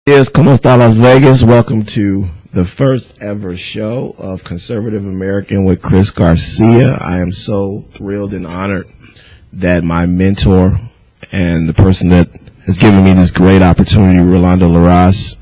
Yes, ¿cómo está Las Vegas? Welcome to the first ever show of Conservative American with Chris Garcia. I am so thrilled and honored that my mentor and the person that has given me this great opportunity, Rolando Larraz,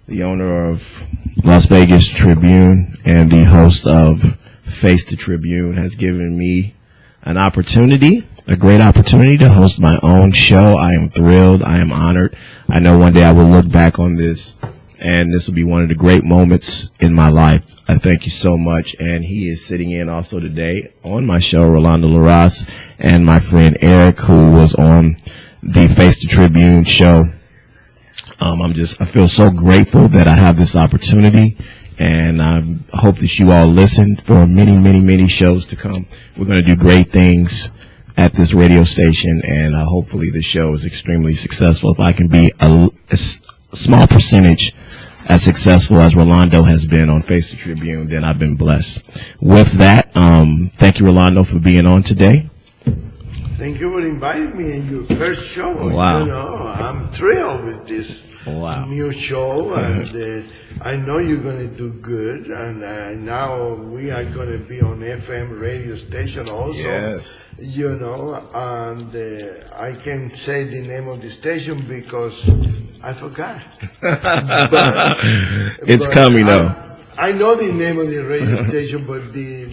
the owner of Las Vegas Tribune and the host of Face the Tribune, has given me an opportunity, a great opportunity to host my own show. I am thrilled. I am honored. I know one day I will look back on this, and this will be one of the great moments in my life. I thank you so much. And he is sitting in also today on my show, Rolando Larraz, and my friend Eric, who was on the Face the Tribune show. I feel so grateful that I have this opportunity, and I hope that you all listen for many, many, many shows to come. We're going to do great things at this radio station, and hopefully the show is extremely successful. If I can be a small percentage as successful as Rolando has been on Face the Tribune, then I've been blessed. With that, thank you, Rolando, for being on today. Thank you for inviting me in your first show. Wow. You know, I'm thrilled with this new show, and I know you're going to do good. And now we are going to be on FM radio station also. Yes. You know, and I can say the name of the station because I forgot. It's coming, though. I know the name of the radio station, but the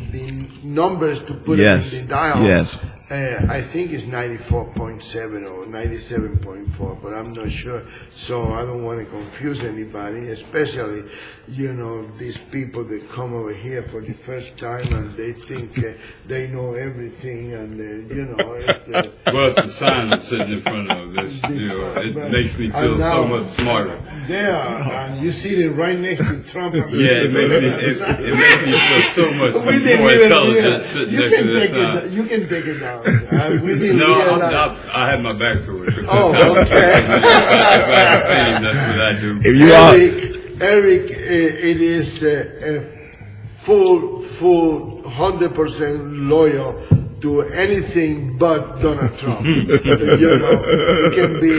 numbers to put it in the dial. Yes. I think it's 94.7 or 97.4, but I'm not sure. So I don't want to confuse anybody, especially, you know, these people that come over here for the first time and they think they know everything, and, you know. It's, well, it's the sign I'm sitting in front of. This, you know, it makes me feel so much smarter. There, and you see it right next to Trump. Yeah, it makes me feel so much more intelligent sitting next to this sign. You can take it down. I had my back to it. Oh, okay. That's what I do. Eric, it is a full 100% loyal to anything but Donald Trump. You know, it can be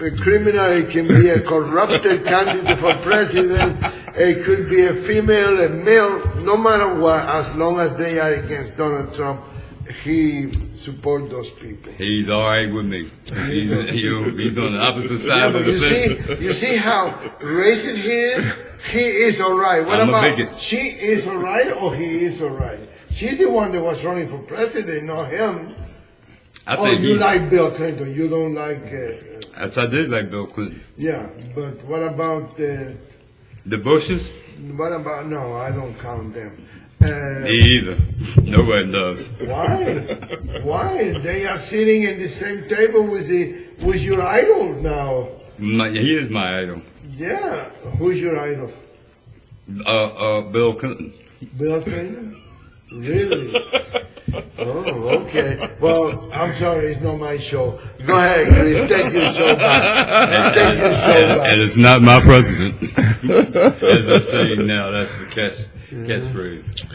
a criminal, it can be a corrupted candidate for president, it could be a female, a male, no matter what, as long as they are against Donald Trump, he support those people. He's all right with me. He's on the opposite side of the fence. You see how racist he is? He is all right. What about she is all right or he is all right? She's the one that was running for president, not him. You like Bill Clinton. You don't like... I did like Bill Clinton. Yeah, but what about... the Bushes? What about... No, I don't count them. Me either. Nobody does. Why? Why? They are sitting in the same table with your idol now. He is my idol. Yeah. Who's your idol? Bill Clinton. Bill Clinton? Really? Oh, okay. Well, I'm sorry, it's not my show. Go ahead, Chris. Take your show back. Take your show back. And it's not my president. As I'm saying now, that's the catchphrase.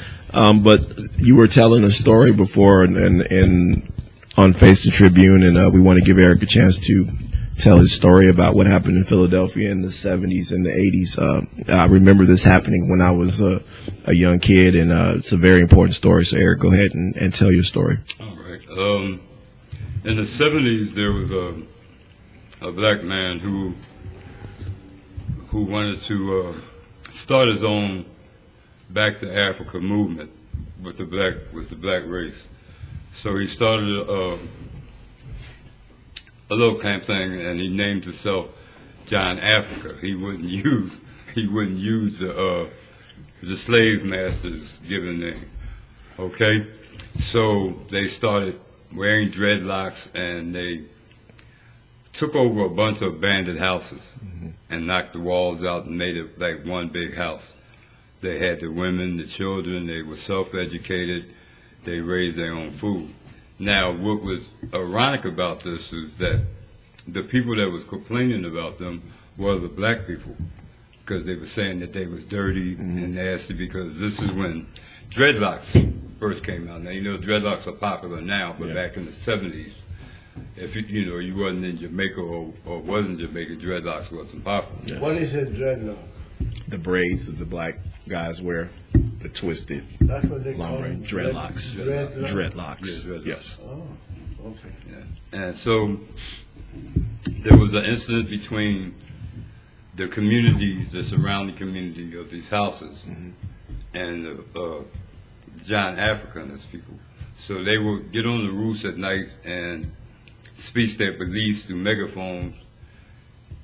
But you were telling a story before and on Face the Tribune, and we want to give Eric a chance to tell his story about what happened in Philadelphia in the 70s and the 80s. I remember this happening when I was a young kid, and it's a very important story. So, Eric, go ahead and tell your story. All right. In the 70s, there was a black man who wanted to start his own Back to Africa movement with the black race. So he started a little campaign, and he named himself John Africa. He wouldn't use the slave masters given name. Okay, so they started wearing dreadlocks, and they took over a bunch of abandoned houses and knocked the walls out and made it like one big house. They had the women, the children, they were self-educated, they raised their own food. Now, what was ironic about this is that the people that was complaining about them were the black people, because they were saying that they was dirty and nasty, because this is when dreadlocks first came out. Now, you know, dreadlocks are popular now, but back in the 70s, if you wasn't in Jamaica or wasn't Jamaica, dreadlocks wasn't popular. Yeah. What is a dreadlock? The braids that the black guys wear, the twisted, That's what they call long-range dreadlocks. Dreadlocks. Yeah, dreadlocks. Yes. Oh, okay. Yeah. And so there was an incident between the communities, the surrounding community of these houses, and John Africa and his people. So they would get on the roofs at night and speak their beliefs through megaphones,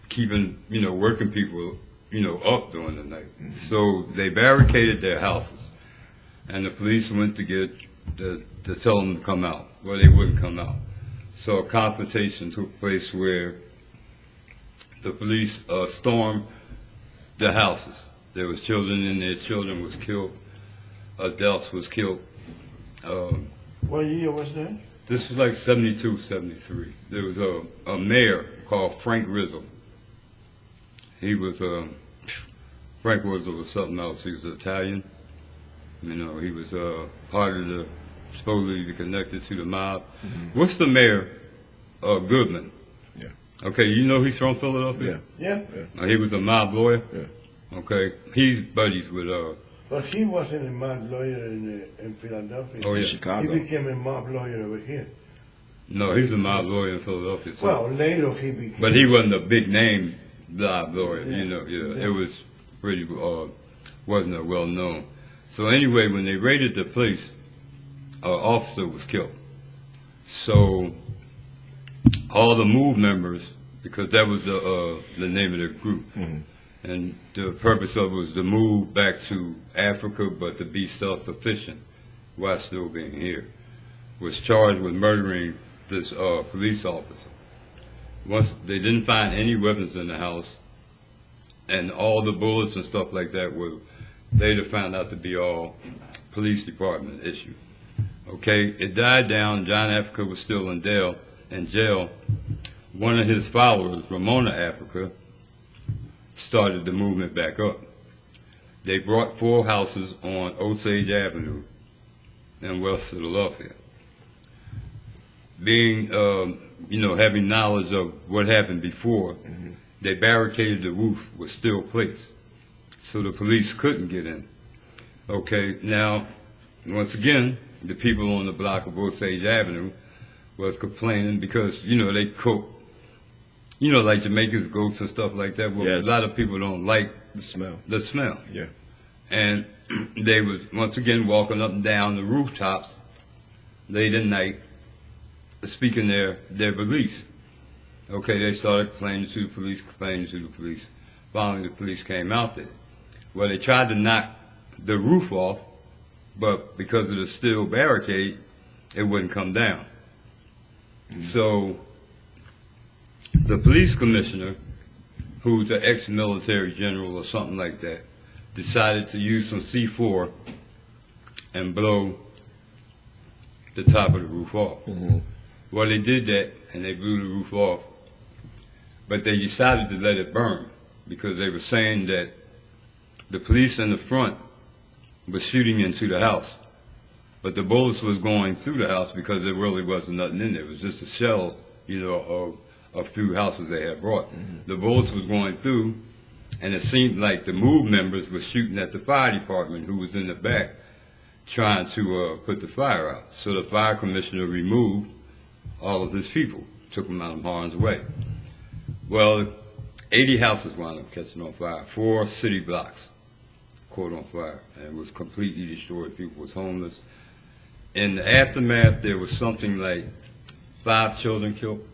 keeping, working people, up during the night. So they barricaded their houses, and the police went to tell them to come out. Well, they wouldn't come out. So a confrontation took place where the police stormed the houses. There was children in there. Children was killed. Adults was killed. What year was that? This was like 72, 73. There was a mayor called Frank Rizzo. He was, Frank Rizzo was something else. He was Italian. He was part of the, supposedly connected to the mob. What's the mayor? Goodman. Yeah. Okay, he's from Philadelphia? Yeah. He was a mob lawyer? Yeah. Okay, he's buddies with, But he wasn't a mob lawyer in Philadelphia. Oh, yeah. Chicago. He became a mob lawyer over here. no, he's a mob lawyer in Philadelphia. So. Well, later he became. But he wasn't a big name mob lawyer, It was pretty, wasn't a well known. So anyway, when they raided the place, an officer was killed. So all the MOVE members, because that was the name of the group, and the purpose of it was to move back to Africa, but to be self-sufficient while still being here, was charged with murdering this police officer. Once they didn't find any weapons in the house, and all the bullets and stuff like that were later found out to be all police department issue. Okay, it died down. John Africa was still in jail. One of his followers, Ramona Africa, started the movement back up. They brought 4 houses on Osage Avenue in West Philadelphia. Being, having knowledge of what happened before, they barricaded the roof with steel plates, so the police couldn't get in. Okay, now, once again, the people on the block of Osage Avenue was complaining because, they cook, like Jamaica's goats and stuff like that. Well, Yes. a lot of people don't like The smell. the smell. Yeah. And they was, once again, walking up and down the rooftops late at night, speaking their beliefs. Okay, they started complaining to the police. Finally, the police came out there. Well, they tried to knock the roof off, but because of the steel barricade, it wouldn't come down. So the police commissioner, who's an ex-military general or something like that, decided to use some C4 and blow the top of the roof off. Well, they did that, and they blew the roof off, but they decided to let it burn because they were saying that the police in the front was shooting into the house, but the bullets was going through the house because there really wasn't nothing in there. It was just a shell, of few houses they had brought. The bullets was going through, and it seemed like the MOVE members were shooting at the fire department, who was in the back trying to put the fire out. So the fire commissioner removed all of his people, took them out of harm's way. Well, 80 houses wound up catching on fire, 4 city blocks caught on fire, and was completely destroyed. People was homeless. In the aftermath, there was something like 5 children killed,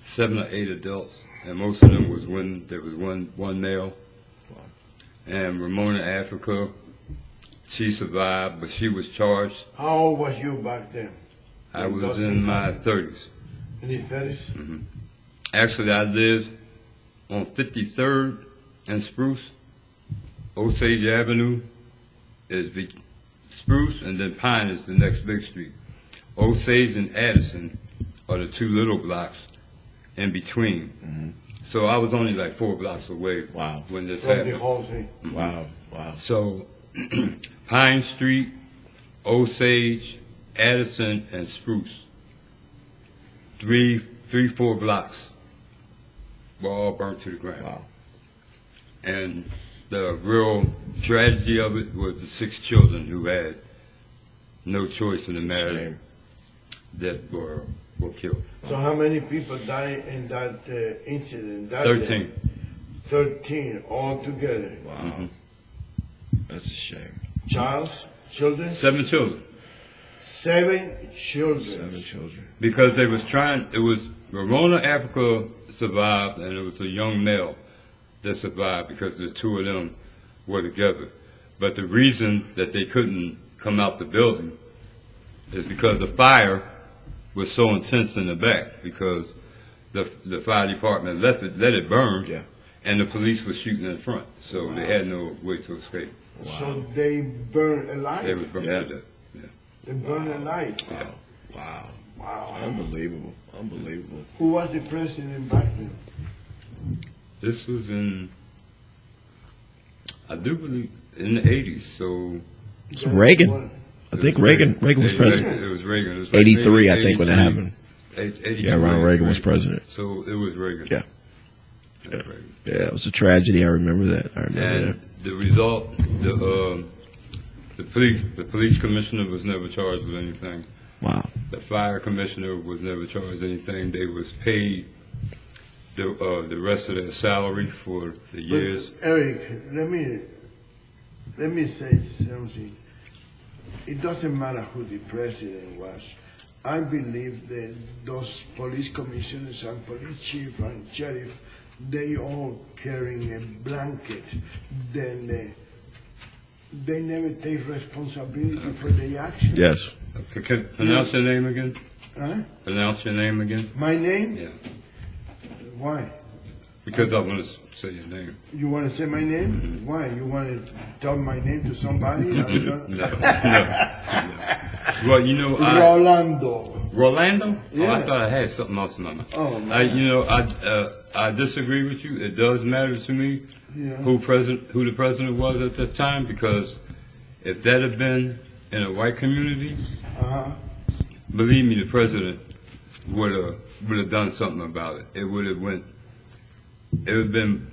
7 or 8 adults, and most of them was there was one male. And Ramona Africa, she survived, but she was charged. How old was you back then? I was in my 30s. In your 30s? Actually, I lived on 53rd and Spruce. Osage Avenue is Spruce, and then Pine is the next big street. Osage and Addison are the 2 little blocks in between. So I was only like 4 blocks away Wow. when this From the happened. whole thing. Wow. Wow. So Pine Street, Osage, Addison and Spruce, 4 blocks were all burnt to the ground. Wow. And the real tragedy of it was the 6 children who had no choice in the matter that were killed. So how many people died in that incident? That 13. Day? 13 altogether. Wow. Mm-hmm. That's a shame. Children? 7 children. 7 children. 7 children. Because they was trying, it was Rona Africa survived, and it was a young male that survived because the 2 of them were together. But the reason that they couldn't come out the building is because the fire was so intense in the back, because the fire department let it burn, Yeah. and the police was shooting in front, so they had no way to escape. Wow. So they burned alive. They was burned Yeah. to death. Yeah. They burned alive. Wow. Wow. Wow. Unbelievable. Unbelievable. Who was the president back then? This was in, I do believe, in the 80s, so It's Reagan. I think Reagan was president. It was Reagan. It was 83, I think, when that happened. 83. Yeah, Ronald Reagan was president. So it was Reagan. Yeah. It was Reagan. Yeah, it was a tragedy. I remember that. And the result, the police commissioner was never charged with anything. Wow. The fire commissioner was never charged with anything. They was paid the rest of their salary for the years. But Eric, let me say something. It doesn't matter who the president was. I believe that those police commissioners and police chief and sheriff, they all carrying a blanket. Then they never take responsibility for their actions. Yes. Can you pronounce your name again? Huh? Pronounce your name again? My name? Yeah. Why? Because I want to say your name. You want to say my name? Why? You want to tell my name to somebody? No. Well, you know, Rolando. Rolando? Yeah. Oh, I thought I had something else in my mind. Oh, man. I disagree with you. It does matter to me Yeah. who the president was at that time, because if that had been in a white community, Uh-huh. believe me, the president would have done something about it. It would have been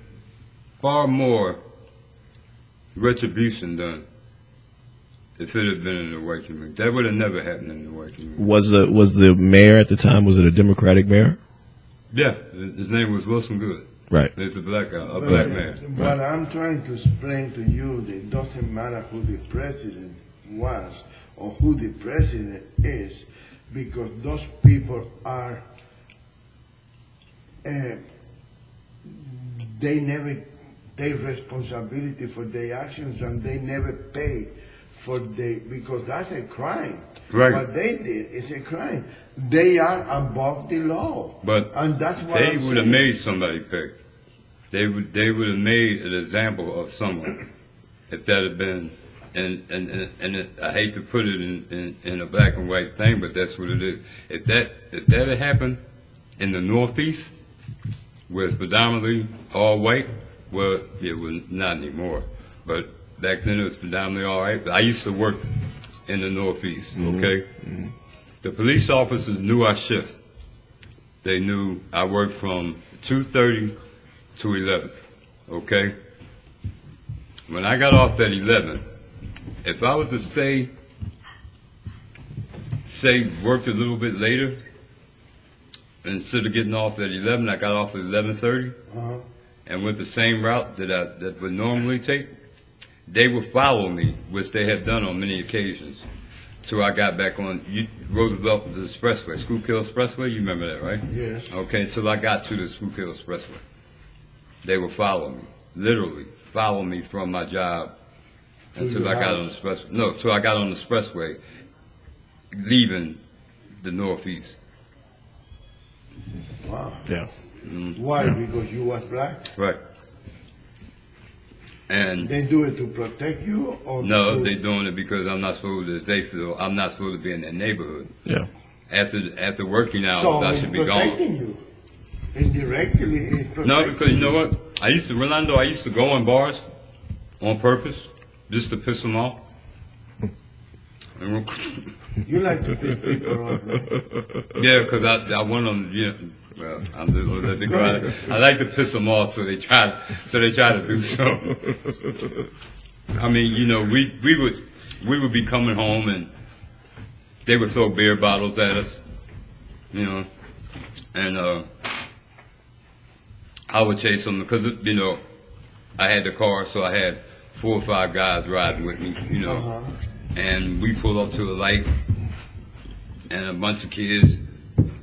far more retribution done if it had been in the white community. That would have never happened in the white community. Was the mayor at the time, was it a Democratic mayor? Yeah, his name was Wilson Good. Right. He's a black guy, a But black man. What I'm trying to explain to you, that it doesn't matter who the president was or who the president is, because those people are, they never take responsibility for their actions, and they never pay for because that's a crime. Right. What they did is a crime. They are above the law. But and that's what they I'm would have saying. made somebody pay. They would have made an example of someone if that had been. And I hate to put it in a black and white thing, but that's what it is. If that had happened in the Northeast, where it's predominantly all white, well, it was not anymore. But back then it was predominantly all white. I used to work in the Northeast. Okay, Mm-hmm. the police officers knew our shift. They knew I worked from 2:30 to 11. Okay, when I got off at 11. If I was to worked a little bit later, instead of getting off at 11, I got off at 11:30, Uh-huh. and went the same route that would normally take. They would follow me, which they have done on many occasions, till I got back on Roosevelt the Expressway, Schuylkill Expressway. You remember that, right? Yes. Okay, until I got to the Schuylkill Expressway, they would follow me, literally follow me from my job. Until I got on the expressway. No, till I got on the expressway, leaving the Northeast. Wow. Yeah. Why? Because you was black? Right. And They do it to protect you, or no, they doing it because I'm not supposed to. They feel I'm not supposed to be in their neighborhood. Yeah. After working hours, so I it's should be protecting gone. you. Indirectly, it's protecting. No, because you know what? I used to go in bars on purpose just to piss them off. You like to piss people off, right? Yeah, because I want them. Yeah, well, I'm just gonna let it go out. I like to piss them off, so they try to do something. I mean, you know, we would be coming home and they would throw beer bottles at us, you know, and I would chase them because, you know, I had the car, so I had 4 or 5 guys riding with me, you know, and we pull up to a light, and a bunch of kids,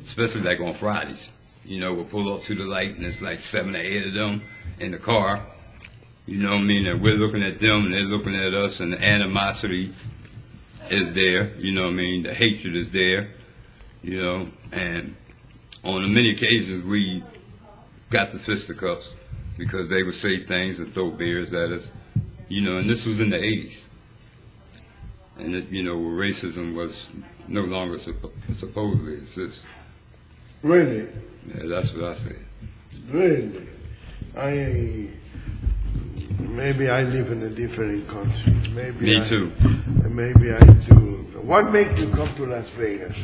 especially like on Fridays, you know, we'll pull up to the light, and it's like 7 or 8 of them in the car, you know what I mean, and we're looking at them, and they're looking at us, and the animosity is there, you know what I mean, the hatred is there, you know, and on many occasions we got the fisticuffs because they would say things and throw beers at us, you know, and this was in the 80s. And, you know, racism was no longer supposedly exist. Really? Yeah, that's what I say. Really? Maybe I live in a different country. Me too. Maybe I do. What made you come to Las Vegas?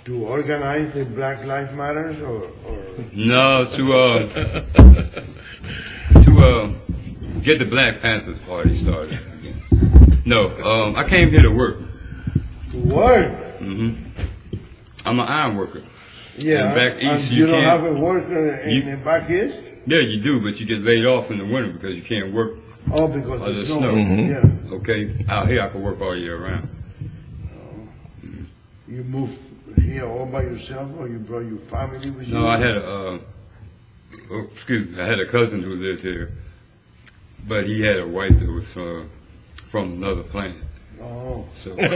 To organize the Black Lives Matters or? No, to get the Black Panthers party started again. No, I came here to work. To work? Mm-hmm. I'm an iron worker. Yeah. And back east, you don't have a worker in the back east? Yeah, you do, but you get laid off in the winter because you can't work. Oh, because of the snow. Mm-hmm. Yeah. Okay, out here I can work all year round. You moved here all by yourself, or you brought your family with you? No, I had I had a cousin who lived here, but he had a wife that was from another planet. Oh. So I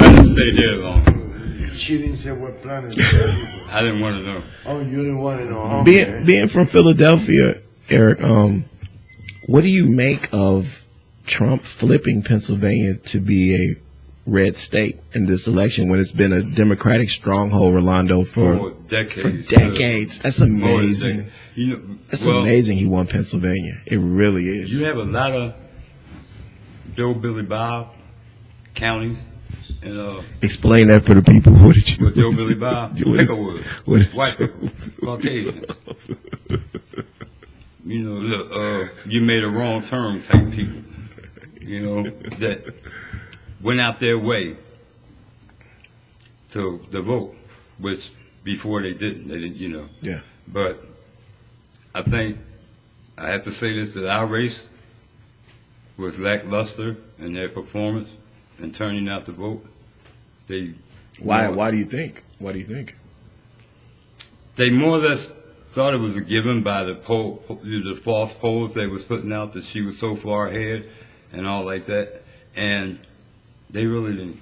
didn't stay there long. She didn't say what planet. I didn't want to know. Oh, you didn't want to know. Okay. Being from Philadelphia, Eric, what do you make of Trump flipping Pennsylvania to be a red state in this election when it's been a Democratic stronghold, Rolando, for decades? That's amazing. You know, that's amazing he won Pennsylvania. It really is. You have a lot of Joe Billy Bob counties. And, explain that for the people. What did you? With Joe Billy Bob, Picklewood, white people, Caucasian. You know, look, you made a wrong turn type people. You know, that went out their way to vote, which before they didn't, you know. Yeah. But I think I have to say this, that our race was lackluster in their performance and turning out to vote. Why do you think? Why do you think? They more or less thought it was a given by the false polls they was putting out that she was so far ahead and all like that, and they really didn't.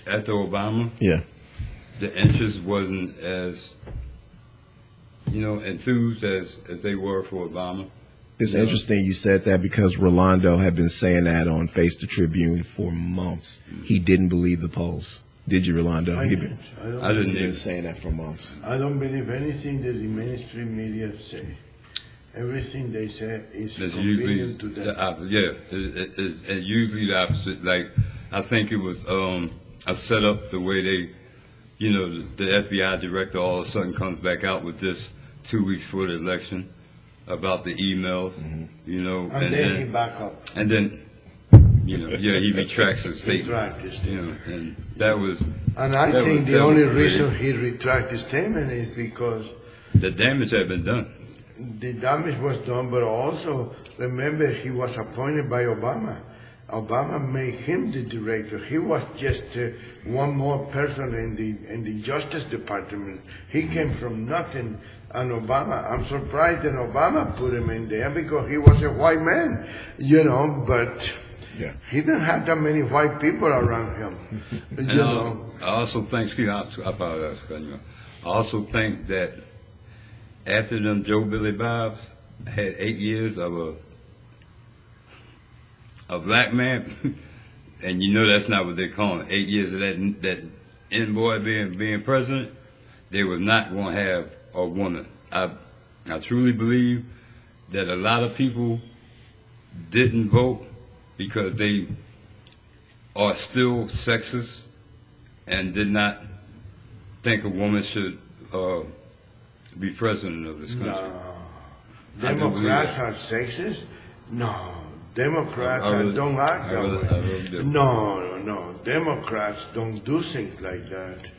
After Obama, yeah, the interest wasn't as, you know, enthused as they were for Obama. It's interesting you said that because Rolando had been saying that on Face the Tribune for months. He didn't believe the polls. Did you, Rolando? I didn't. He'd been saying that for months. I don't believe anything that the mainstream media say. Everything they say is convenient to them. It's usually the opposite. Like, I think it was a setup the way they, you know, the FBI director all of a sudden comes back out with this 2 weeks before the election about the emails, you know. And then he back up. And then, you know, he retracts his statement. You know, and that was. And I think the only reason he retracted his statement is because the damage had been done. The damage was done, but also remember he was appointed by Obama. Obama made him the director. He was just one more person in the Justice Department. He came from nothing. And Obama, I'm surprised that Obama put him in there because he was a white man, you know, but he didn't have that many white people around him, you know. I also think, I apologize, I also think that after them Joe Billy Bobs had 8 years of a black man, and you know that's not what they call it, 8 years of that N-boy being president, they was not going to have a woman. I truly believe that a lot of people didn't vote because they are still sexist and did not think a woman should be president of this country. No. Democrats are sexist? No. Democrats don't act that way. No. Democrats don't do things like that.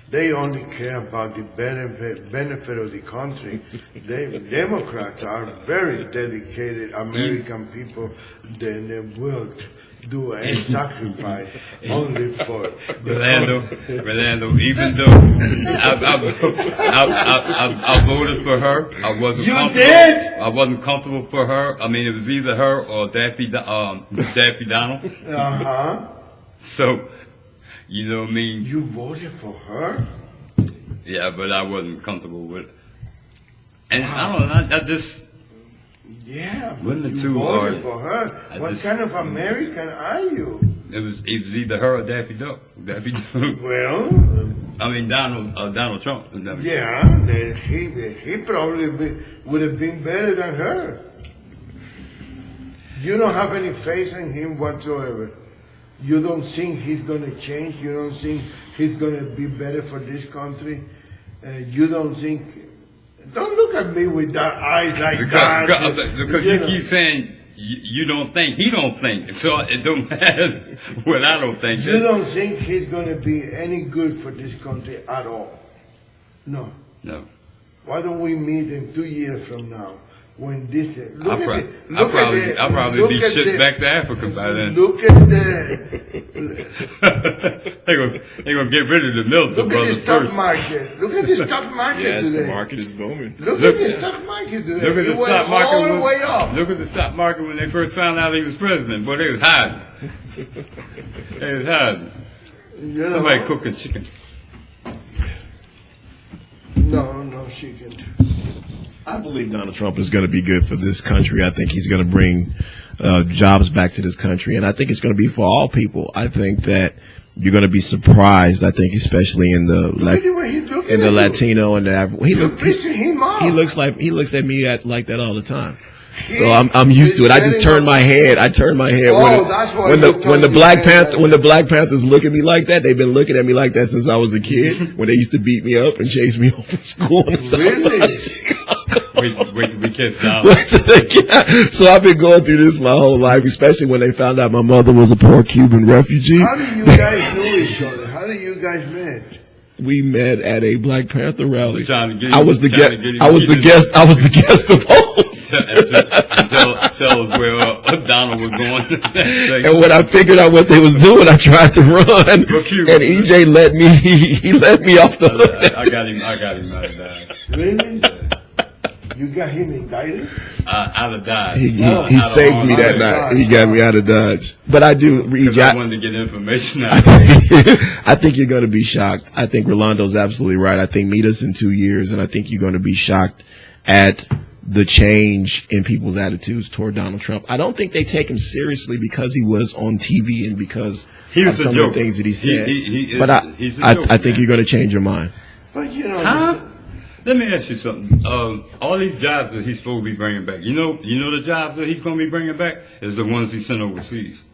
They only care about the benefit of the country. Democrats are very dedicated American people. They will do a sacrifice only for Rolando, even though I voted for her, I wasn't comfortable for her. I mean, it was either her or Daffy Donald. So, you know what I mean? You voted for her? Yeah, but I wasn't comfortable with it. And I don't know, I just... Yeah, wasn't it you too voted hard? For her. What kind of American are you? It was either her or Daffy Duck. Well... I mean, Donald Trump. Yeah, he probably would have been better than her. You don't have any faith in him whatsoever. You don't think he's going to change. You don't think he's going to be better for this country. You don't think... Don't look at me with that eyes like that. Because you keep saying you don't think. He don't think. So it don't matter what I don't think. You don't think he's going to be any good for this country at all? No. No. Why don't we meet in 2 years from now? When this I'll probably be shipped back to Africa by then. Look at the they're gonna get rid of the milk. Look at the stock market. Look at the stock market yes, today. the market is booming. Look at the stock market today. Look at the stock market all the way up. Look at the stock market when they first found out he was president. Boy, they was hiding. They was hiding. You know, Somebody cooking chicken. No chicken. I believe Donald Trump is going to be good for this country. I think he's going to bring jobs back to this country, and I think it's going to be for all people. I think that you're going to be surprised. I think, especially in the Latino and the he looks at me like that all the time. So I'm used to it. I just turn my head. When the Black Panthers look at me like that, they've been looking at me like that since I was a kid. When they used to beat me up and chase me home from school on the south side of Chicago. Wait till we catch down. So I've been going through this my whole life, especially when they found out my mother was a poor Cuban refugee. How do you guys know each other? How do you guys met? We met at a Black Panther rally. I was the guest of host. Tell us where Donald was going. And when I figured out what they was doing, I tried to run, and EJ let me off the hook. I got him out of Dodge. Really? You got him indicted? Out of Dodge. He saved me that night. He got me out of Dodge. But I do, EJ. I wanted to get information out. I think you're going to be shocked. I think Rolando's absolutely right. I think meet us in 2 years, and I think you're going to be shocked at the change in people's attitudes toward Donald Trump. I don't think they take him seriously because he was on TV and because of some of the things that he said. I think you're going to change your mind. But you know, let me ask you something. All these jobs that he's supposed to be bringing back, you know the jobs that he's going to be bringing back is the ones he sent overseas.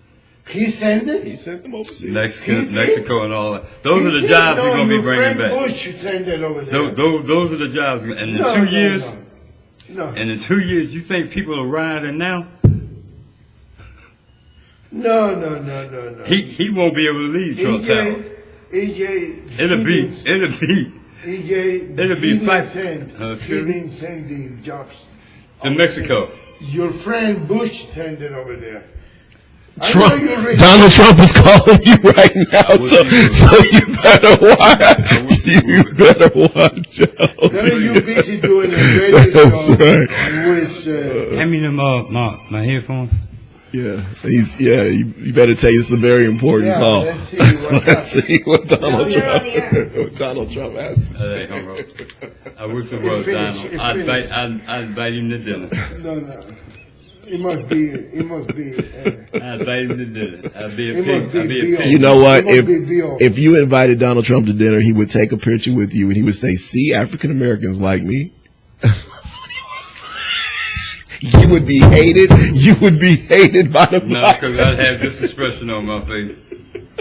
He sent it? He sent them overseas. Mexico and all that. Those are the jobs he's going to be bringing back. Bush sent it over there. Those are the jobs. And in 2 years, and in 2 years, you think people are rioting now? No. He won't be able to leave Trump Tower. It'll be he didn't send the jobs to Mexico. Your friend Bush sent it over there. Donald Trump is calling you right now, so you better watch. You better watch out. You busy doing a radio show with... Hand me my headphones. Yeah, you better take this a very important call. Let's see what Donald Trump asked. I wish it was Donald. I'd invite him to dinner. No. It must be. I'd invite him to dinner. I'd be a pig. You know what? If you invited Donald Trump to dinner, he would take a picture with you and he would say, "See, African Americans like me." you would be hated. You would be hated by the No, black. because I'd have this expression on my face.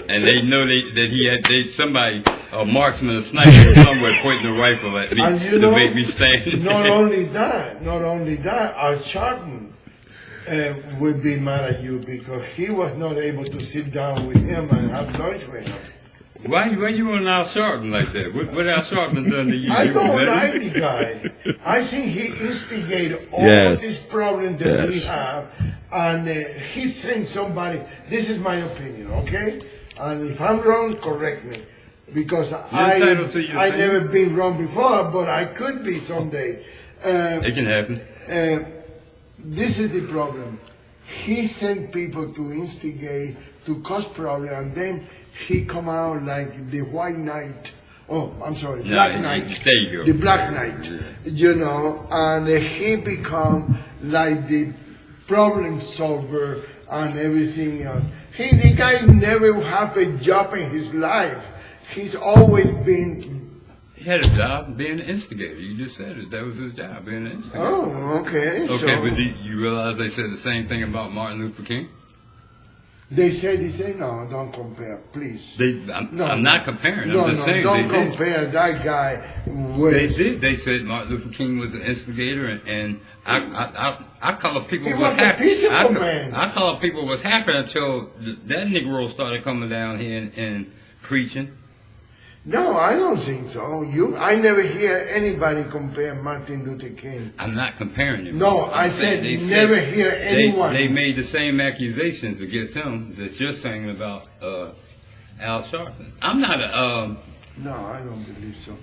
And they know that he had somebody, a marksman, a sniper somewhere pointing a rifle at me And you to know, make me stand. not only that, our Charlton would be mad at you because he was not able to sit down with him and have lunch with him. Why you on Al Sharpton like that? What Al Sharpton done to you? I You don't was like better? the guy. I think he instigated all Yes. these problems that we Yes. have, and he sent somebody. This is my opinion, okay? And if I'm wrong, correct me, because entitled to your I opinion. never been wrong before, but I could be someday. It can happen. This is the problem. He sent people to instigate, to cause problem, and then he come out like the white knight. Oh, I'm sorry, No, black knight. there you go. The black knight, you know, and he become like the problem solver and everything else. The guy never have a job in his life. He's always been. He had a job being an instigator. You just said it. That was his job, being an instigator. Oh, okay. Okay, so but you realize they said the same thing about Martin Luther King? they say, no, don't compare, please. I'm not comparing. I'm just saying don't they did. compare that guy with. They did. They said Martin Luther King was an instigator, and I call people He was was a happy. peaceable man. I call people was happy until that Negro started coming down here and preaching. No, I don't think so. I never hear anybody compare Martin Luther King. I'm not comparing him. No, I'm I saying said they never hear anyone. They made the same accusations against him that you're saying about Al Sharpton. I'm not a. No, I don't believe so.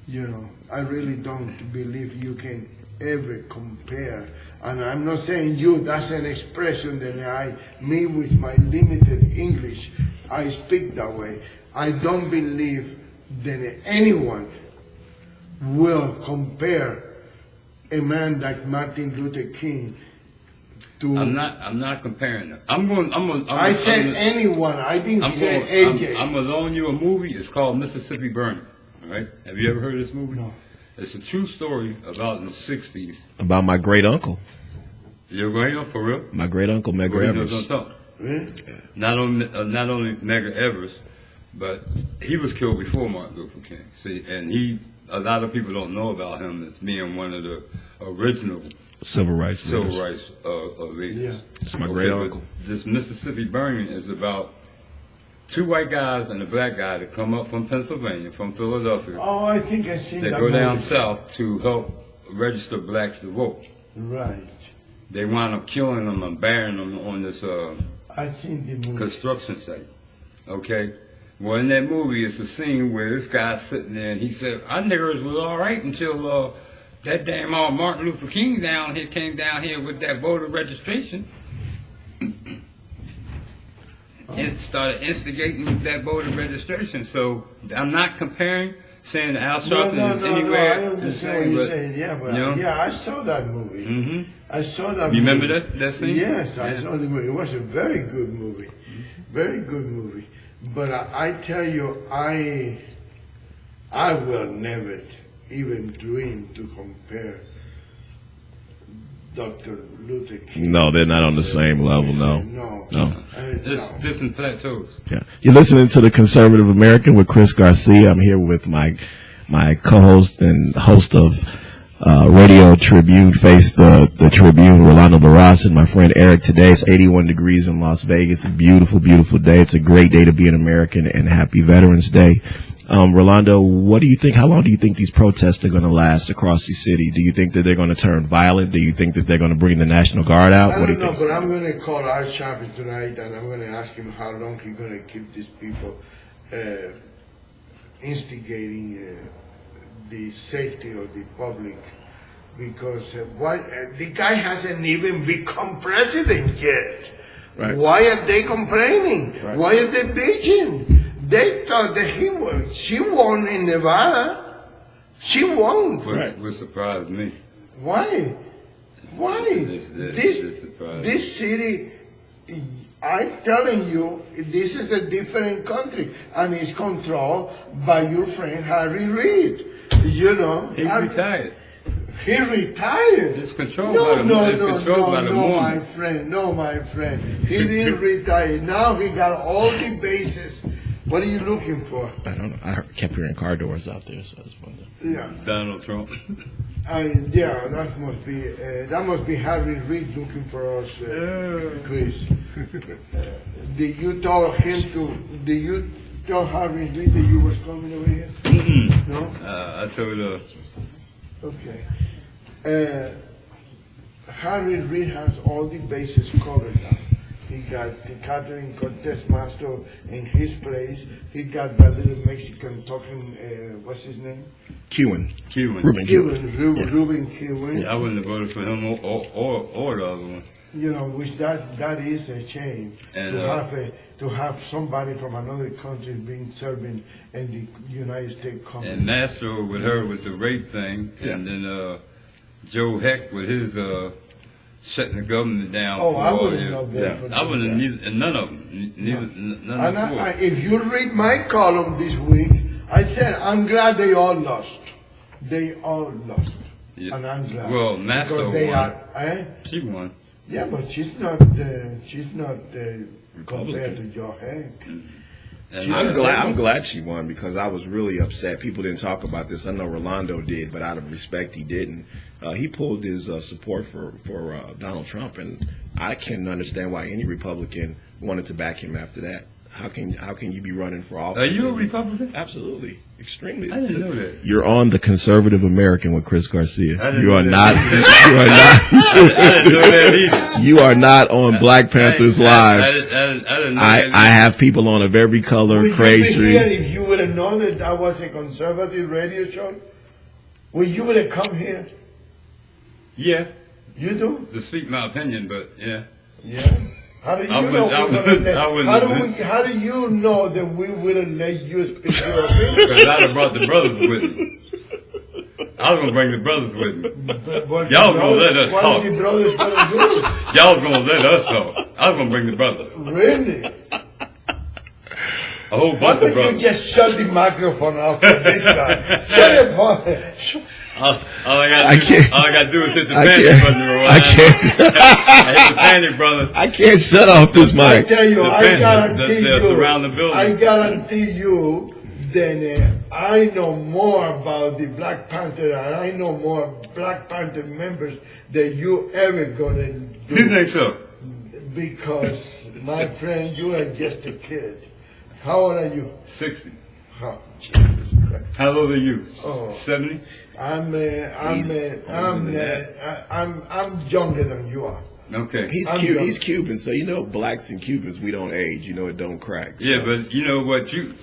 You know, I really don't believe you can ever compare. And I'm not saying you, that's an expression that me with my limited English, I speak that way. I don't believe that anyone will compare a man like Martin Luther King to. I'm not comparing them. I said anyone. I didn't say AJ. I'm gonna loan you a movie. It's called Mississippi Burning. All right? Have you ever heard of this movie? No. It's a true story about in the '60s. About my great uncle. You're going for real? My great uncle, Medgar Well, he knows Evers. what I'm talking. Really? Not only Medgar Evers, but he was killed before Martin Luther King. See, and a lot of people don't know about him as being one of the original Civil rights leaders. leaders. Yeah. It's my great but uncle. This Mississippi Burning is about two white guys and a black guy that come up from Pennsylvania, from Philadelphia, Oh, I think I seen that that go down movie. south to help register blacks to vote. Right. They wind up killing them and burying them on this I seen the movie. construction site. Okay? Well, in that movie, it's a scene where this guy's sitting there and he said, our niggers was all right until that damn Martin Luther King came down here with that voter registration. It started instigating with that voter registration. So I'm not comparing, saying Al Sharpton is anywhere. I understand what you're saying. Yeah, but you know? yeah, I saw that movie. Mm-hmm. I saw that. You movie. remember that scene? Yes, I Yeah. saw the movie. It was a very good movie, very good movie. But I tell you, I will never even dream to compare Dr. Luther King. No, they're not on the same level. No. No. It's different plateaus. Yeah. You're listening to the Conservative American with Chris Garcia. I'm here with my co-host and host of Radio Tribune, Face the Tribune, Rolando Barras, and my friend Eric. Today it's 81 degrees in Las Vegas. A beautiful, beautiful day. It's a great day to be an American, and happy Veterans Day. Rolando, what do you think? How long do you think these protests are going to last across the city? Do you think that they're going to turn violent? Do you think that they're going to bring the National Guard out? I What do don't you know, think? but I'm going to call our chaplain tonight, and I'm going to ask him how long he's going to keep these people instigating the safety of the public, because the guy hasn't even become president yet. Right. Why are they complaining? Right. Why are they bitching? They thought that she won in Nevada. She won. What surprised me. Why? This surprised me. This city, I'm telling you, this is a different country, and it's controlled by your friend Harry Reid. You know. He's retired. He retired. It's controlled No, by the no, it's no, controlled by no, the no, woman. my friend. No, my friend. He didn't retire. Now he got all the bases. What are you looking for? I don't know. I kept hearing car doors out there, so I was wondering. Yeah. Donald Trump. Yeah, that must be Harry Reid looking for us, Chris. Did you tell him to? Did you tell Harry Reid that you was coming over here? Mm-mm. No. I told her. Okay. Harry Reid has all the bases covered now. He got the Catherine Cortez Master in his place. He got that little Mexican talking, what's his name? Cuban. Cuban. Ruben Cuban. Yeah, I wouldn't have voted for him or the other one. You know, which that is a shame And, to have somebody from another country being serving in the United States Congress. And Mastro with her with the rape thing, and then Joe Heck with his shutting the government down. Oh, for I all wouldn't years. have voted for I wouldn't have that. neither, none of them. None And of them. if you read my column this week, I said I'm glad they all lost. They all lost, Yeah. and I'm glad. Well, Mastro because they won. are. She won. Yeah, but she's not compared to Joe Heck. And, I'm glad she won because I was really upset. People didn't talk about this. I know Rolando did, but out of respect, he didn't. He pulled his support for Donald Trump, and I can't understand why any Republican wanted to back him after that. How can you be running for office? Are you a Republican? Absolutely, extremely. I didn't know that. You're on the Conservative American with Chris Garcia. I didn't You know are that. not. You are not. I didn't know that either. You are not on Black Panthers Live. I didn't know that I have people on of every color, Would you be crazy. here if you would have known that was a conservative radio show? Would you would have come here? Yeah, You do? to speak my opinion, but yeah. Yeah. How do you I know? wouldn't- I wouldn't- How do you know that we wouldn't let you speak your opinion? Because I'd have brought the brothers with me. I was going to bring the brothers with me. Y'all gonna let us what talk. What are the brothers gonna do? Y'all was going to let us talk. I was going to bring the brothers. Really? A whole Why bunch of don't you brothers. just shut the microphone off for this guy? Shut it for All I got to do is hit the I panic can't. button. Or I can't. I hit the panic, brother. I can't shut off this I mic. tell you, The I pen- guarantee they'll you. surround the building. I guarantee you. Then I know more about the Black Panther, and I know more Black Panther members than you ever gonna do. You think so? Because, my friend, you are just a kid. How old are you? 60. Oh, Jesus Christ. How old are you? Oh. 70? I'm than younger than you are. Okay. He's I'm Cuban. young. He's Cuban, so you know blacks and Cubans, we don't age. You know it don't crack. So. Yeah, but you know what? You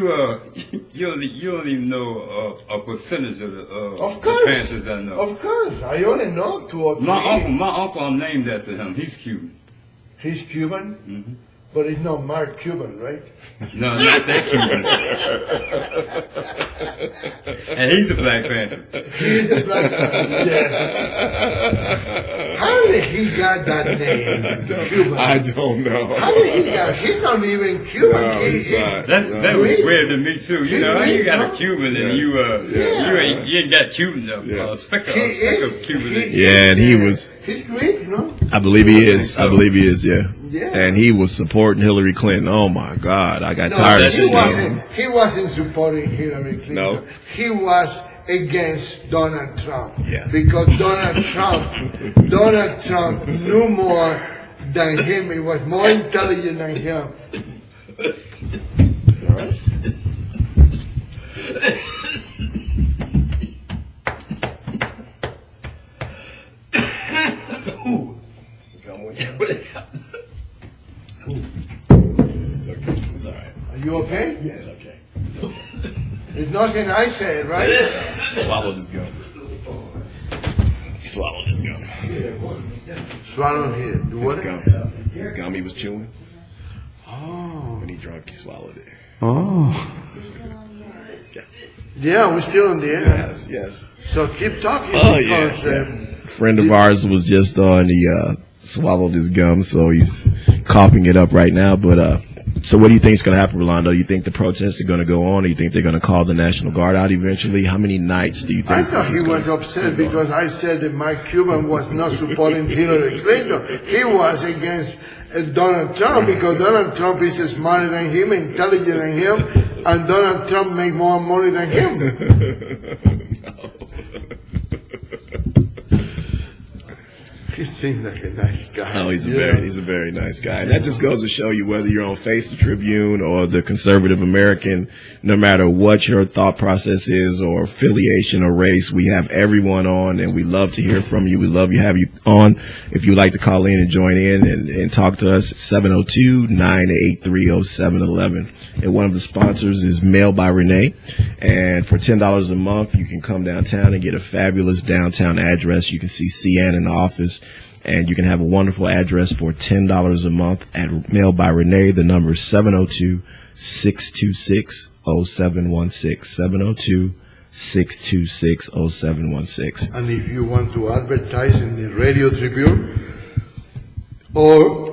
don't even know a percentage of the Of the course. Panthers I know. Of course. I only know 2 or 3. My uncle, I'm named after him. He's Cuban. He's Cuban, Mhm. but he's not Mark Cuban, right? No, not that Cuban. And he's a Black Panther. He's a Black man, yes. How did he got that name, Cuban? I don't know. How did he got? He's not even Cuban. No, he's not. That was Really? weird to me too. You know, how you got a Cuban and you Yeah. you ain't got Cuban speck of Cuban. in you. Yeah, and he was. He's Greek, no? I believe he is. so. I believe he is. Yeah. Yeah. And he was supporting Hillary Clinton. Oh my God, I got tired of he seeing wasn't. him. He wasn't supporting Hillary Clinton. No. He was against Donald Trump. Yeah. Because Donald Trump knew more than him. He was more intelligent than him. All right. It's all right. Are you okay? It's okay. It's nothing I said, right? Swallow this gum. Swallow this gum. Swallow here. Do This what? gum. This gum he was chewing. Oh. When he drunk, he swallowed it. Oh. Yeah, we're still on the air. Yes, yes. So keep talking Oh, because yeah. A friend of ours was just on. He swallowed his gum, so he's coughing it up right now. But So what do you think is going to happen, Rolando? Do you think the protests are going to go on, or you think they're going to call the National Guard out eventually? How many nights do you think? I thought he was upset because I said that Mike Cuban was not supporting Hillary Clinton. He was against Donald Trump because Donald Trump is smarter than him, intelligent than him, and Donald Trump make more money than him. He seems like a nice guy. Oh, he's a very nice guy. And that just goes to show you whether you're on Face the Tribune or the Conservative American, no matter what your thought process is or affiliation or race, we have everyone on, and we love to hear from you. We love you, have you on. If you'd like to call in and join in and talk to us, 702-983-0711. And one of the sponsors is Mail by Renee. And for $10 a month, you can come downtown and get a fabulous downtown address. You can see Cian in the office, and you can have a wonderful address for $10 a month at Mail by Renee. The number is 702-626-0716, 702-626-0716. And if you want to advertise in the Radio Tribune or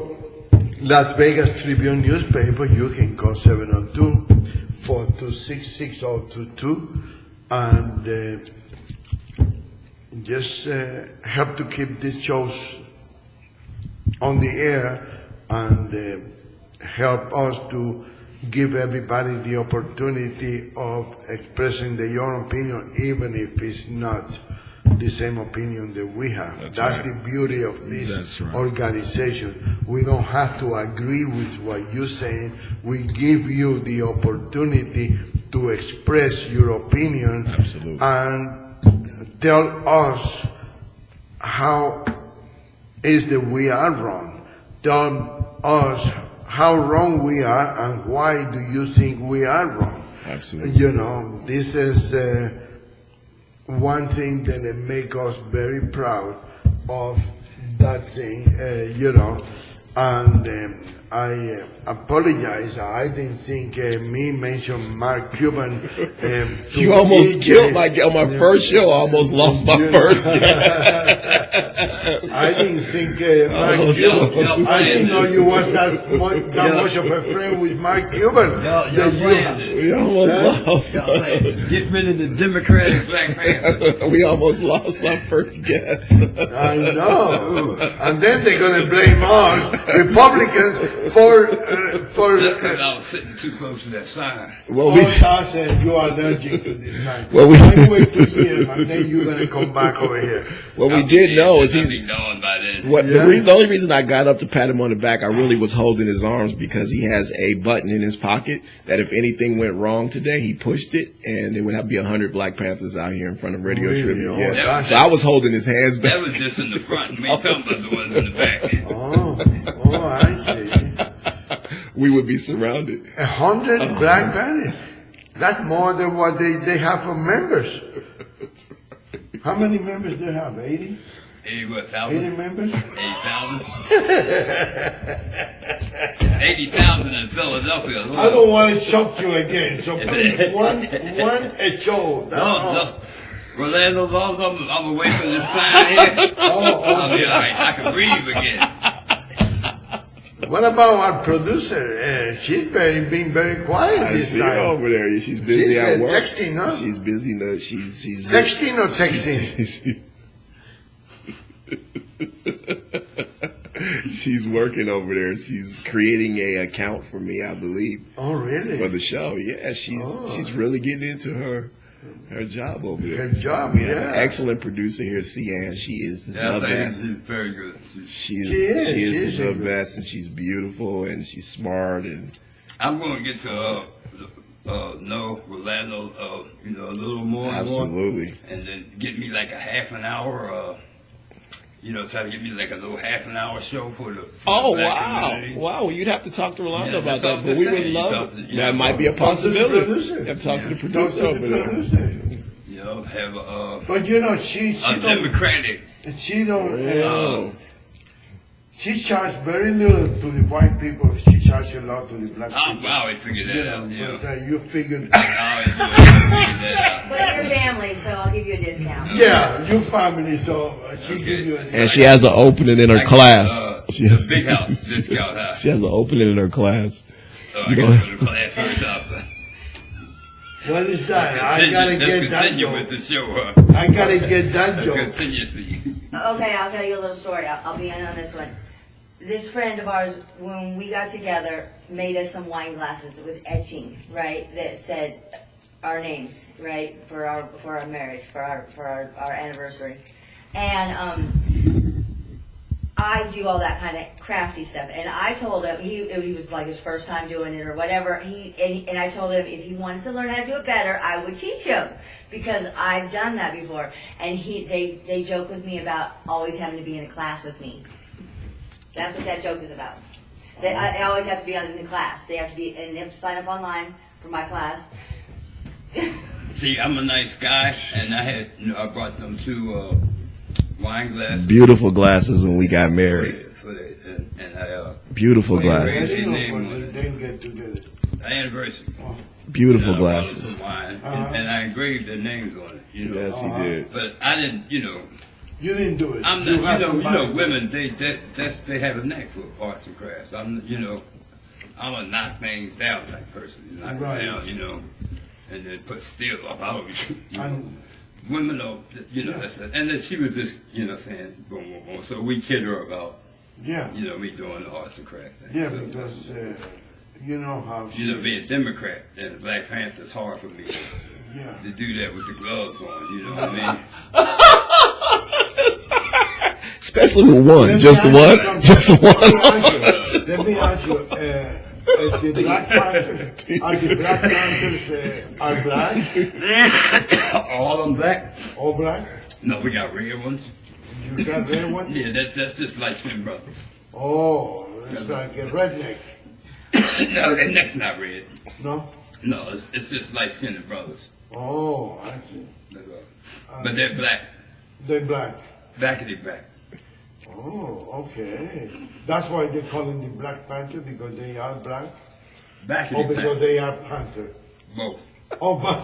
Las Vegas Tribune newspaper, you can call 702-426-6022 and just help to keep these shows on the air and help us to give everybody the opportunity of expressing their own opinion, even if it's not the same opinion that we have. That's right. The beauty of this organization. We don't have to agree with what you're saying. We give you the opportunity to express your opinion. Absolutely. And tell us how is that we are wrong. Tell us how wrong we are and why do you think we are wrong. Absolutely. You know, this is one thing that make us very proud of that thing, you know, and I apologize. I didn't think me mention Mark Cuban. You almost killed on my first show. I almost lost my first. I didn't think Mark Cuban. I didn't know you was that much of a friend with Mark Cuban. We almost lost. Get rid of the Democratic Black Panther. We almost lost our first guest. I know. And then they're going to blame us, Republicans, for That's because I was sitting too close to that sign. Well, said you are allergic to this sign. Well, wait 2 years, and then you're going to come back over here. What we did know is he's gone by then. The only reason I got up to pat him on the back, I really was holding his arms because he has a button in his pocket that if anything went wrong today, he pushed it, and there would have to be 100 Black Panthers out here in front of Radio Tribune. Yeah. So I was holding his hands back. That was just in the front. We ain't talking about the ones in the back. Oh, I see. We would be surrounded. 100 Black Panthers. That's more than what they have for members. How many members do they have? 80? 80,000. 80 members? 80,000. 80,000 in Philadelphia. I don't want to shock you again. So please, one a show. No. Rolando's all I'm away from this sign here. I'll be all right. I can breathe again. What about our producer? She's being very quiet this time. I see her over there. She's busy at work. Texting, huh? She's busy. She's texting or texting? She's working over there. She's creating a account for me, I believe. Oh, really? For the show. Yeah, she's really getting into her job over there. Her job, we have an excellent producer here, Cian. She is the best. She's very good. She is the best, and she's beautiful, and she's smart. And I'm going to get to know Rolando, a little more. Absolutely. And then get me like a half an hour. Try to get me like a little half an hour show for the. Wow! Community. Wow! Well, you'd have to talk to Rolando about that, but we would love it. That might be a possibility. You have to talk to the producer over there. Have a. But she's a Democratic. She don't. She charged very little to the white people. She charged a lot to the black people. I always figured that out. But you figured. But you're family, so I'll give you a discount. Yeah, your family, so she give you a discount. And she has an opening in her class. She has big house discount. She has an opening in her class. I got to the class first up. What is that? I gotta get that Continue joke. with the show, huh? I gotta get that joke. Continue, see. Okay, I'll tell you a little story. I'll be in on this one. This friend of ours, when we got together, made us some wine glasses with etching, right, that said our names, right, for our marriage, for our anniversary. And I do all that kind of crafty stuff. And I told him, he was like his first time doing it or whatever, and I told him if he wanted to learn how to do it better, I would teach him, because I've done that before. And they joke with me about always having to be in a class with me. That's what that joke is about. I always have to be in the class. They have to sign up online for my class. See, I'm a nice guy, and I brought them 2 wine glasses. Beautiful glasses when we got married. Beautiful glasses. Wedding or when they didn't get together? Anniversary. Beautiful And I brought them glasses. some wine, and I engraved their names on it. Yes, he did. But I didn't, You didn't do it. I'm not, women, they have a knack for arts and crafts. I'm a knock things down type person. Knock Right. it down, and then put steel up out of you. And Women know, that's it. And then she was just, saying, boom, boom, boom. So we kid her about, yeah, me doing the arts and crafts thing. yeah, So, because you know how she being a Democrat and a Black Panther, it's hard for me yeah. to do that with the gloves on, you know what I mean? Especially with one. Let Just me one? ask you Just something. one? Let me ask you, the Black Panthers, are the Black Panthers are black? All of them black? All black? No, we got red ones. You got red ones? Yeah, that's just like twin brothers. Oh, it's like a redneck. No, their neck's not red. No? No, it's just light skinned brothers. Oh, I see. That's all. But they're black. They're black. Blackity black. Oh, okay. That's why they call them the Black Panther, because they are black? Blackity Or because black. they are panther? Both. Oh, but...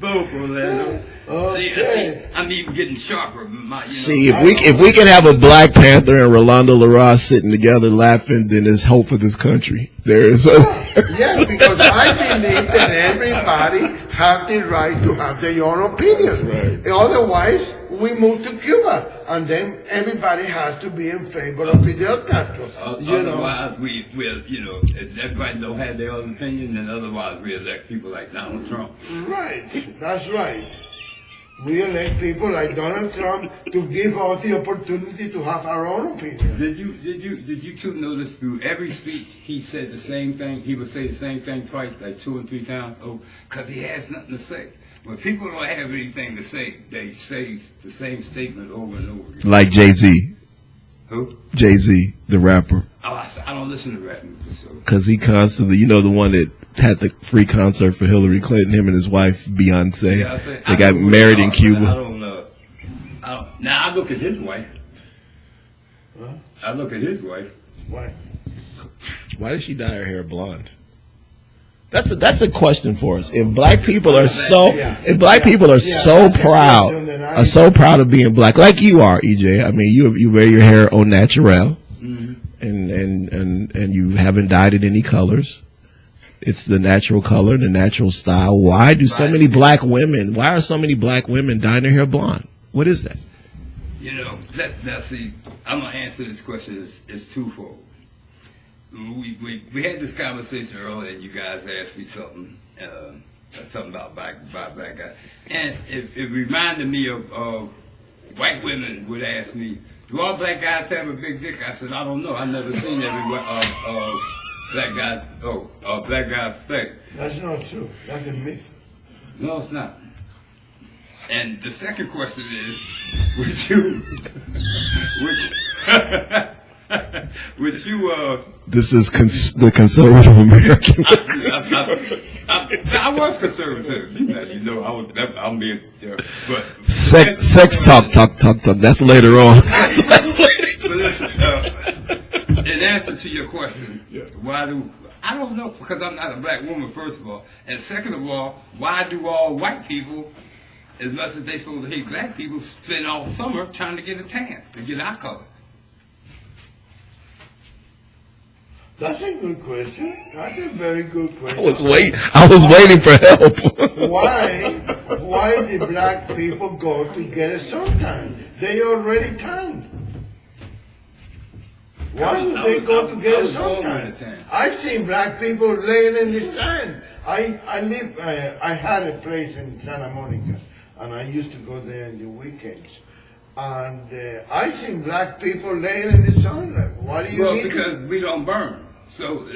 Both, Orlando. Okay. See, I'm even getting sharper. See, if we can have a Black Panther and Rolando LaRosse sitting together laughing, then there's hope for this country. There is. Yes, because I believe that everybody has the right to have their own opinion. That's right. Otherwise, we move to Cuba, and then everybody has to be in favor of Fidel Castro. Otherwise, we'll, if everybody don't have their own opinion, then otherwise we elect people like Donald Trump. Right, that's right. We elect people like Donald Trump to give us the opportunity to have our own opinion. Did you two notice through every speech he said the same thing? He would say the same thing twice, like 2 and 3 times. Oh, because he has nothing to say. When people don't have anything to say, they say the same statement over and over again. Like Jay-Z. Who? Jay-Z, the rapper. Oh, I don't listen to rap music. So. Because he constantly, the one that had the free concert for Hillary Clinton, him and his wife, Beyonce. Yeah, they got married in Cuba. I don't know. Now, I look at his wife. Huh? I look at his wife. Why? Why did she dye her hair blonde? That's a question for us. If black people are so proud of being black, like you are, EJ. I mean, you wear your hair au naturel, and you haven't dyed it any colors. It's the natural color, the natural style. Why are so many black women dyeing their hair blonde? What is that? See, I'm gonna answer this question. It's twofold. We had this conversation earlier, and you guys asked me something about black guys, and it reminded me of white women would ask me, "Do all black guys have a big dick?" I said, "I don't know. I've never seen every black guy's dick." That's not true. That's a myth. No, it's not. And the second question is, This is the conservative American. I was conservative. I'm being there. But sex talk. That's later on. That's later. So listen, in answer to your question, I don't know, because I'm not a black woman, first of all, and second of all, why do all white people as much as they supposed to hate black people, spend all summer trying to get a tan, to get our color. That's a good question. That's a very good question. I was waiting for help. Why did black people go to get a suntan? They already tanned. Why would they go to get a suntan? I seen black people laying in the sand. I had a place in Santa Monica, and I used to go there on the weekends. And I seen black people laying in the sun. Why do you need because we don't burn. So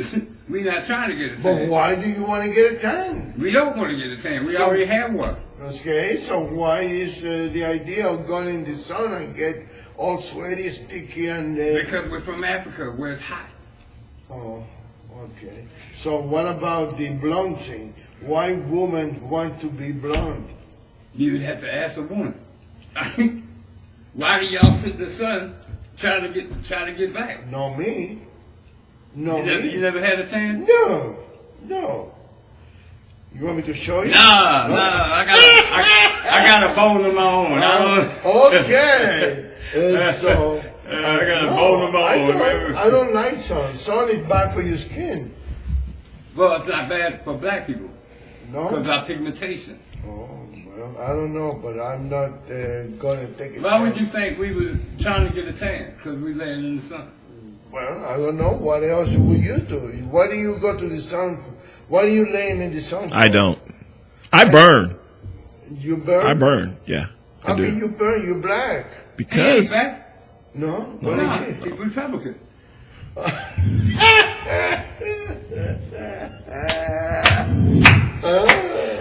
we're not trying to get a tan. But why do you want to get a tan? We don't want to get a tan. We already have one. Okay, so why is the idea of going in the sun and get all sweaty, sticky, and... Because we're from Africa, where it's hot. Oh, okay. So what about the blonde thing? Why women want to be blonde? You would have to ask a woman. Why do y'all sit in the sun trying to get back? No, me. No, You never had a tan? No. You want me to show you? Nah. I got a bone of my own. Okay. So I got a bone of my own. I don't like sun. Sun is bad for your skin. Well, it's not bad for black people. No. Because of our pigmentation. Oh, well, I don't know, but I'm not going to take it. Why would you think we were trying to get a tan? Because we laying in the sun. Well, I don't know. What else would you do? Why do you go to the sun? Why are you laying in the sun? I don't. I burn. You burn? I burn, yeah. How can you burn? You're black. Because... He ain't black. No? What No, is he's Republican.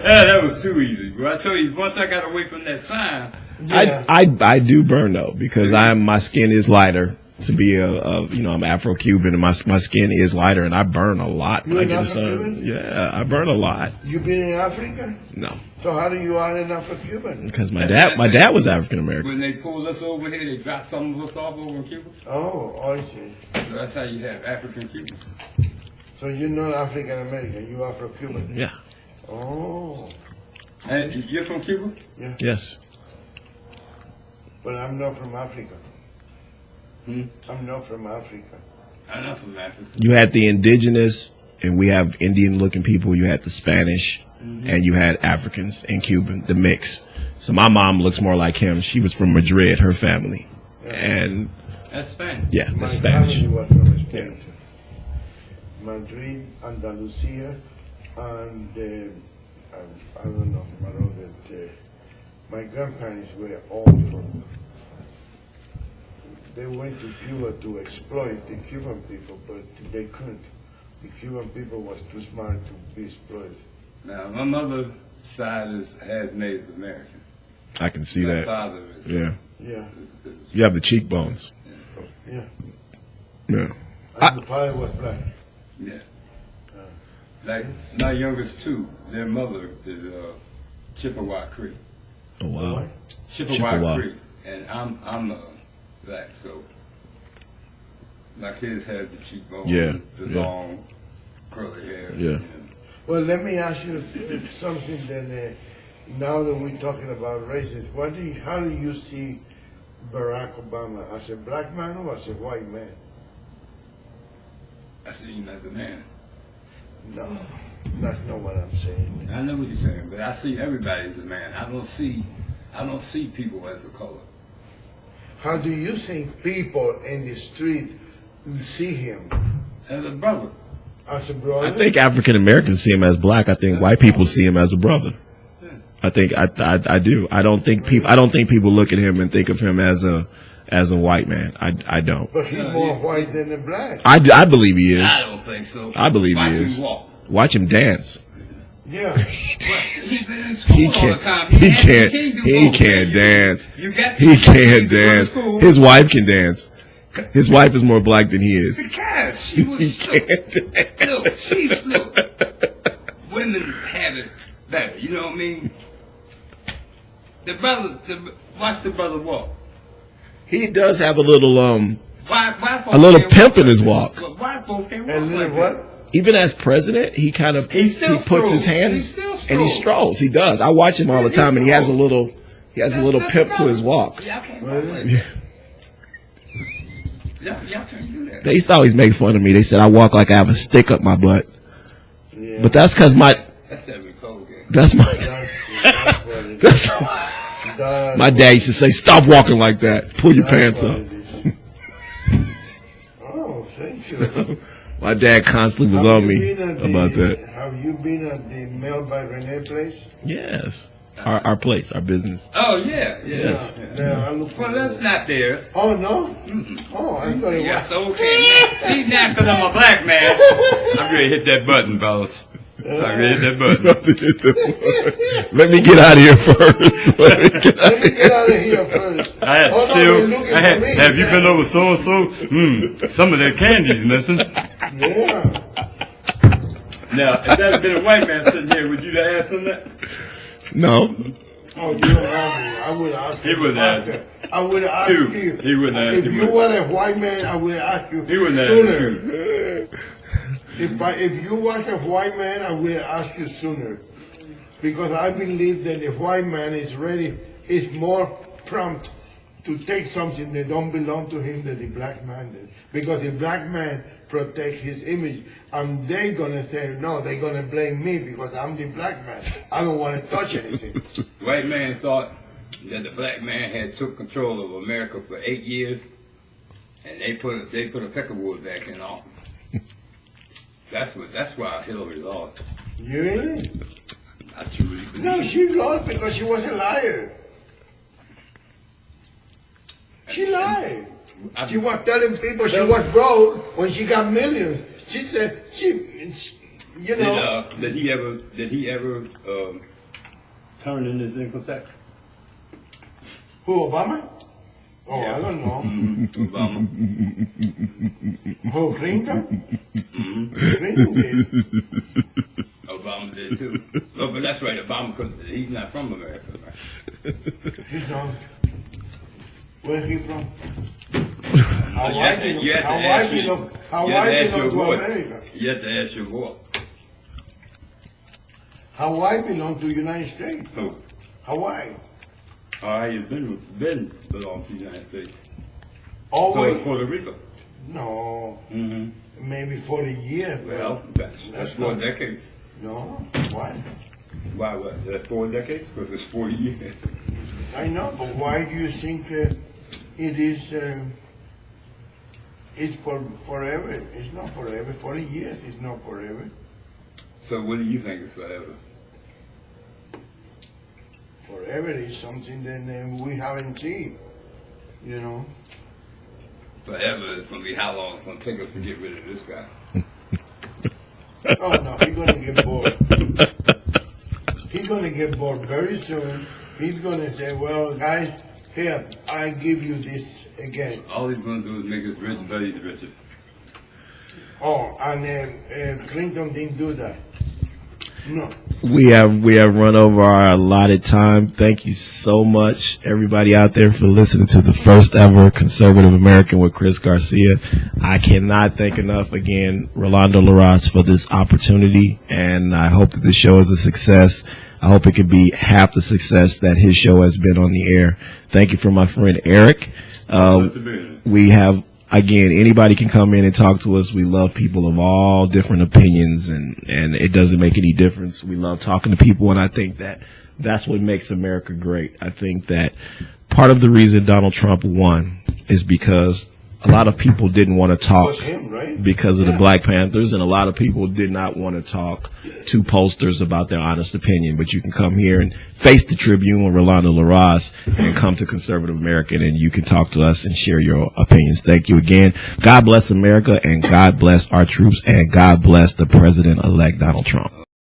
That was too easy. But I tell you, once I got away from that sign... Yeah. I do burn though, because my skin is lighter. To be I'm Afro-Cuban, and my skin is lighter, and I burn a lot when I get the sun. Afro-Cuban? Yeah, I burn a lot. You been in Africa? No, So how do you are an Afro-Cuban? because my dad was African American. When they pulled us over here, they dropped some of us off over in Cuba. Oh, I see. So that's how you have African Cubans. So you're not African American, you're Afro-Cuban. Yeah. Oh, And you're from Cuba? Yes. but I'm not from Africa. Hmm? I'm not from Africa. I'm not from Africa. You had the indigenous, and we have Indian-looking people. You had the Spanish, and you had Africans and Cuban, the mix. So my mom looks more like him. She was from Madrid, her family, and That's Spanish. yeah, the My Spanish. family was from Spain. Madrid, Andalusia, and I don't know, what other, my grandparents were all from, they went to Cuba to exploit the Cuban people, but they couldn't. The Cuban people was too smart to be exploited. Now, my mother's side has Native American. I can see My that. father is. Yeah, Yeah, you have the cheekbones. yeah. Yeah. And the father was black. Yeah. Like my youngest two, their mother is Chippewa Creek. Oh wow. Chippewa Creek, and I'm black, so my kids have the cheekbones, Yeah, the yeah. long curly hair. Yeah. You know. Well, let me ask you something then. Now that we're talking about races, how do you see Barack Obama, as a black man or as a white man? I see him as a man. No, that's not what I'm saying. I know what you're saying, but I see everybody as a man. I don't see people as a color. How do you think people in the street see him? As a brother. As a brother? I think African Americans see him as black. I think white people see him as a brother. I think I do. I don't think people look at him and think of him as a white man. I don't. But he's more white than a black. I believe he is. I don't think so. I believe Watch he him is. walk. Watch him dance. Yeah. He's been in He school all can't. the time. He has- can't. do He both. can't dance. You got He can't to go to dance. school. His wife can dance. His wife is more black than he is. Because she was He slow. can't Look, dance. she's slow. Women have it better, you know what I mean? Watch the brother walk. He does have a little Why folks a little can't pimp walk in his like walk. that? Why folks can't A walk little like what? that? even as president, he kind of he puts his hand and he strolls. He does. I watch him all the time, and he has a little pimp to his walk. Y'all can't walk like that. Y'all can't do that. They used to always make fun of me. They said I walk like I have a stick up my butt. Yeah. But that's because That's that cold game. that's my That's my dad used to say, "Stop walking like that. Pull your pants up." Oh, thank you. My dad constantly was on me about that. Have you been at the Mail by Rene place? Yes, our place, our business. Oh yeah. Yes. Yeah, I look for Well, that's not there. Oh, no? Oh, I thought it Yes, was. okay. She's not because I'm a black man. I'm ready to hit that button, fellas. I'm ready to hit that button. Let me get out of here first. Let me get out of here first. I had Oh, no, they're looking for me. have you been over so and so? Some of that candy's missing. Yeah. Now, if that had been a white man sitting here, would you have asked him that? No. Oh, you don't have me. I would ask He you. would ask. I would ask You. you. He wouldn't ask If you. you were a white man, I would ask you He wouldn't ask sooner. you. If you was a white man, I would ask you sooner. Because I believe that the white man is more prompt to take something that don't belong to him than the black man did. Because the black man protects his image. And they're going to say, no, they're going to blame me because I'm the black man. I don't want to touch anything. The white man thought that the black man had took control of America for 8 years, and they put a Peckerwood back in office. That's why Hillary lost. You really? I truly believe. No, she lost because she was a liar. She lied. She was telling people she was broke when she got millions. She said you know. Did he ever turn in his income tax? Who, Obama? Oh, Yeah. I don't know. Obama. Who, Clinton? Mhm. Clinton did. Obama did too. Oh, but that's right. Obama he's not from America, right? He's not. Where's he from? You have to ask your boy. America? You have to ask your boy. Hawaii belongs to the United States. Who? Hawaii. Hawaii has been belongs to the United States. So Always. is Puerto Rico. No, Mm-hmm. maybe 40 years. but Well, that's 4 not- decades. No, why? Why? What? That's 4 decades? Because it's 40 years. I know, but why do you think it is? It's for forever. It's not forever. 40 years is not forever. So what do you think is forever? Forever is something that we haven't seen. You know. Forever is going to be how long it's going to take us to get rid of this guy. Oh no, he's gonna get bored. He's gonna get bored very soon. He's gonna say, "Well, guys, here, I give you this again." All he's going to do is make his rich buddies richer. Oh, and Clinton didn't do that. No. We have run over our allotted time. Thank you so much, everybody out there, for listening to the first ever Conservative American with Chris Garcia. I cannot thank enough again Rolando Larraz for this opportunity, and I hope that the show is a success. I hope it can be half the success that his show has been on the air. Thank you for my friend Eric. We have. Again, anybody can come in and talk to us. We love people of all different opinions, and it doesn't make any difference. We love talking to people, and I think that that's what makes America great. I think that part of the reason Donald Trump won is because a lot of people didn't want to talk Was him, right? because of the Black Panthers, and a lot of people did not want to talk to pollsters about their honest opinion. But you can come here and face the Tribune with Rolando Larraz and come to Conservative American, and you can talk to us and share your opinions. Thank you again. God bless America, and God bless our troops, and God bless the President-elect Donald Trump.